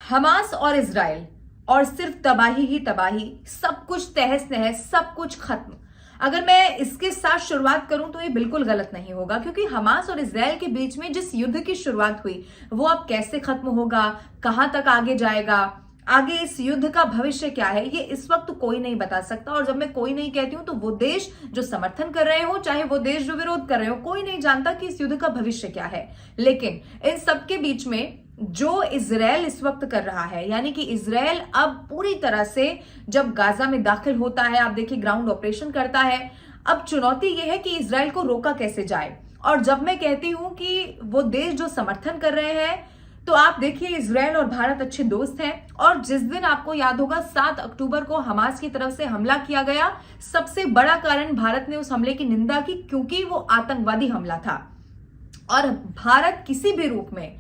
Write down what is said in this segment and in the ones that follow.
Hamas और Israel, और सिर्फ तबाही ही तबाही, सब कुछ तहस नहस, सब कुछ खत्म। अगर मैं इसके साथ शुरुआत करूं तो ये बिल्कुल गलत नहीं होगा, क्योंकि हमास और इजराइल के बीच में जिस युद्ध की शुरुआत हुई वो अब कैसे खत्म होगा, कहां तक आगे जाएगा, आगे इस युद्ध का भविष्य क्या है, ये इस वक्त कोई नहीं बता सकता। और जब मैं कोई नहीं कहती हूं तो वो देश जो समर्थन कर रहे हो, चाहे वो देश जो विरोध कर रहे हो, कोई नहीं जानता कि इस युद्ध का भविष्य क्या है। लेकिन इन सबके बीच में जो इजराइल इस वक्त कर रहा है, यानी कि इजराइल अब पूरी तरह से जब गाजा में दाखिल होता है, आप देखिए ग्राउंड ऑपरेशन करता है। अब चुनौती यह है कि इजराइल को रोका कैसे जाए। और जब मैं कहती हूं कि वो देश जो समर्थन कर रहे हैं, तो आप देखिए इजराइल और भारत अच्छे दोस्त हैं। और जिस दिन आपको याद होगा 7 अक्टूबर को हमास की तरफ से हमला किया गया, सबसे बड़ा कारण भारत ने उस हमले की निंदा की, क्योंकि वो आतंकवादी हमला था। और भारत किसी भी रूप में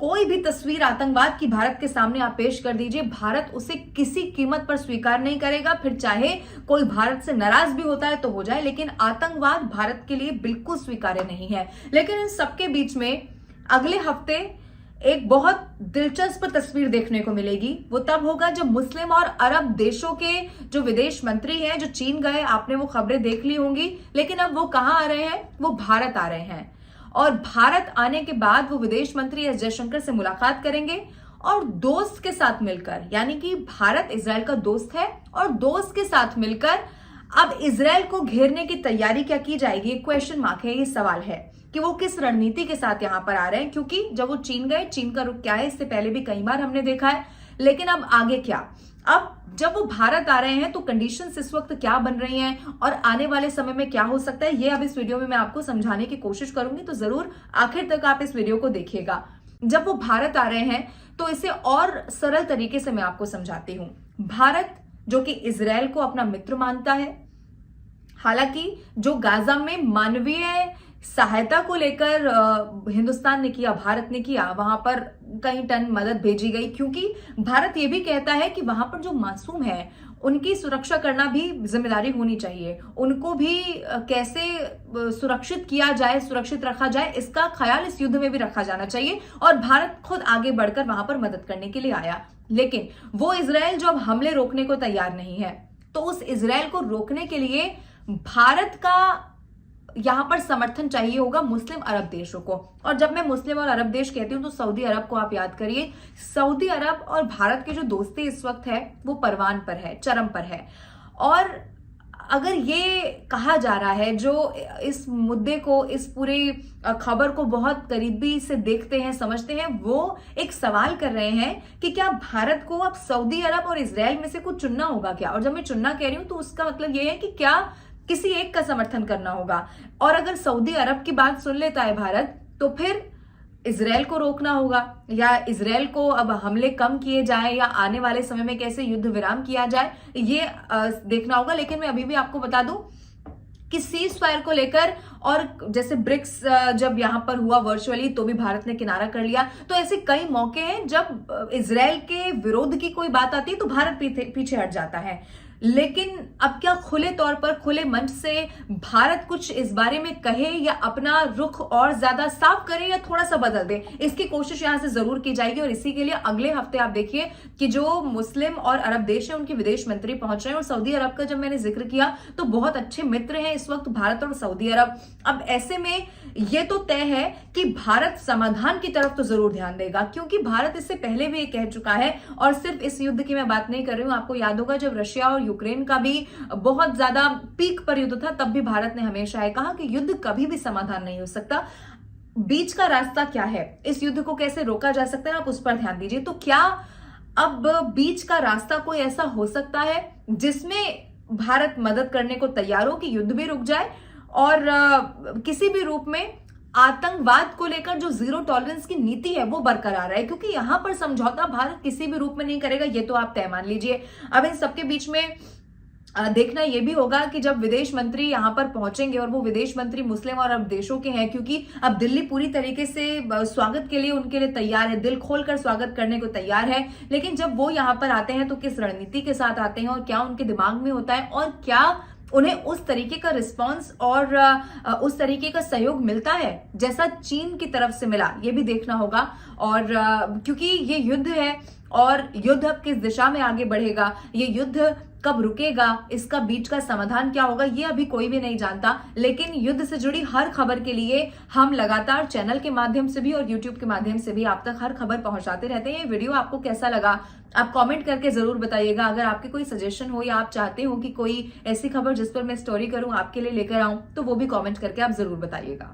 कोई भी तस्वीर आतंकवाद की भारत के सामने आप पेश कर दीजिए, भारत उसे किसी कीमत पर स्वीकार नहीं करेगा। फिर चाहे कोई भारत से नाराज भी होता है तो हो जाए, लेकिन आतंकवाद भारत के लिए बिल्कुल स्वीकार्य नहीं है। लेकिन इन सबके बीच में अगले हफ्ते एक बहुत दिलचस्प तस्वीर देखने को मिलेगी। वो तब होगा जब मुस्लिम और अरब देशों के जो विदेश मंत्री हैं, जो चीन गए, आपने वो खबरें देख ली होंगी। लेकिन अब वो कहां आ रहे हैं? वो भारत आ रहे हैं। और भारत आने के बाद वो विदेश मंत्री एस जयशंकर से मुलाकात करेंगे और दोस्त के साथ मिलकर, यानी कि भारत इजराइल का दोस्त है और दोस्त के साथ मिलकर अब इजराइल को घेरने की तैयारी क्या की जाएगी, ये क्वेश्चन मार्क है। ये सवाल है कि वो किस रणनीति के साथ यहां पर आ रहे हैं, क्योंकि जब वो चीन गए, चीन का रुख क्या है इससे पहले भी कई बार हमने देखा है। लेकिन अब आगे क्या? अब जब वो भारत आ रहे हैं तो कंडीशंस इस वक्त क्या बन रही हैं और आने वाले समय में क्या हो सकता है, ये अब इस वीडियो में मैं आपको समझाने की कोशिश करूंगी। तो जरूर आखिर तक आप इस वीडियो को देखिएगा। जब वो भारत आ रहे हैं तो इसे और सरल तरीके से मैं आपको समझाती हूं। भारत जो कि इजराइल को अपना मित्र मानता है, हालांकि जो गाजा में मानवीय सहायता को लेकर हिंदुस्तान ने किया, भारत ने किया, वहां पर कई टन मदद भेजी गई, क्योंकि भारत ये भी कहता है कि वहां पर जो मासूम है उनकी सुरक्षा करना भी जिम्मेदारी होनी चाहिए। उनको भी कैसे सुरक्षित किया जाए, सुरक्षित रखा जाए, इसका ख्याल इस युद्ध में भी रखा जाना चाहिए। और भारत खुद आगे बढ़कर वहां पर मदद करने के लिए आया। लेकिन वो इजराइल जो अब हमले रोकने को तैयार नहीं है, तो उस इजराइल को रोकने के लिए भारत का यहां पर समर्थन चाहिए होगा मुस्लिम अरब देशों को। और जब मैं मुस्लिम और अरब देश कहती हूं तो सऊदी अरब को आप याद करिए। सऊदी अरब और भारत की जो दोस्ती इस वक्त है वो परवान पर है, चरम पर है। और अगर ये कहा जा रहा है, जो इस मुद्दे को, इस पूरी खबर को बहुत करीबी से देखते हैं, समझते हैं, वो एक सवाल कर रहे हैं कि क्या भारत को अब सऊदी अरब और इजराइल में से कुछ चुनना होगा क्या? और जब मैं चुनना कह रही हूं तो उसका मतलब ये है कि क्या किसी एक का समर्थन करना होगा। और अगर सऊदी अरब की बात सुन लेता है भारत, तो फिर इजराइल को रोकना होगा, या इजराइल को अब हमले कम किए जाए, या आने वाले समय में कैसे युद्ध विराम किया जाए, ये देखना होगा। लेकिन मैं अभी भी आपको बता दूं कि सीज फायर को लेकर, और जैसे ब्रिक्स जब यहां पर हुआ वर्चुअली तो भी भारत ने किनारा कर लिया। तो ऐसे कई मौके हैं जब इजराइल के विरोध की कोई बात आती है तो भारत पीछे हट जाता है। लेकिन अब क्या खुले तौर पर, खुले मंच से भारत कुछ इस बारे में कहे, या अपना रुख और ज्यादा साफ करे, या थोड़ा सा बदल दे, इसकी कोशिश यहां से जरूर की जाएगी। और इसी के लिए अगले हफ्ते आप देखिए कि जो मुस्लिम और अरब देश है उनके विदेश मंत्री पहुंच रहे हैं। और सऊदी अरब का जब मैंने जिक्र किया तो बहुत अच्छे मित्र हैं इस वक्त भारत और सऊदी अरब। अब ऐसे में यह तो तय है कि भारत समाधान की तरफ तो जरूर ध्यान देगा, क्योंकि भारत इससे पहले भी ये कह चुका है। और सिर्फ इस युद्ध की मैं बात नहीं कर रही हूं, आपको याद होगा जब रशिया और यूक्रेन का भी बहुत ज्यादा पीक पर युद्ध था, तब भी भारत ने हमेशा ये कहा कि युद्ध कभी भी समाधान नहीं हो सकता। बीच का रास्ता क्या है, इस युद्ध को कैसे रोका जा सकता है, आप उस पर ध्यान दीजिए। तो क्या अब बीच का रास्ता कोई ऐसा हो सकता है जिसमें भारत मदद करने को तैयार हो कि युद्ध भी रुक जाए और किसी भी रूप में आतंकवाद को लेकर जो जीरो टॉलरेंस की नीति है वो बरकरार है? क्योंकि यहां पर समझौता भारत किसी भी रूप में नहीं करेगा, ये तो आप तय मान लीजिए। अब इन सबके बीच में देखना यह भी होगा कि जब विदेश मंत्री यहां पर पहुंचेंगे, और वो विदेश मंत्री मुस्लिम और अरब देशों के हैं, क्योंकि अब दिल्ली पूरी तरीके से स्वागत के लिए उनके लिए तैयार है, दिल खोलकर स्वागत करने को तैयार है। लेकिन जब वो यहां पर आते हैं तो किस रणनीति के साथ आते हैं, और क्या उनके दिमाग में होता है, और क्या उन्हें उस तरीके का रिस्पांस और उस तरीके का सहयोग मिलता है जैसा चीन की तरफ से मिला, ये भी देखना होगा। और क्योंकि ये युद्ध है और युद्ध अब किस दिशा में आगे बढ़ेगा, ये युद्ध कब रुकेगा, इसका बीच का समाधान क्या होगा, ये अभी कोई भी नहीं जानता। लेकिन युद्ध से जुड़ी हर खबर के लिए हम लगातार चैनल के माध्यम से भी और यूट्यूब के माध्यम से भी आप तक हर खबर पहुंचाते रहते हैं। ये वीडियो आपको कैसा लगा आप कमेंट करके जरूर बताइएगा। अगर आपके कोई सजेशन हो या आप चाहते हो कि कोई ऐसी खबर जिस पर मैं स्टोरी करूं आपके लिए लेकर आऊं, तो वो भी कमेंट करके आप जरूर बताइएगा।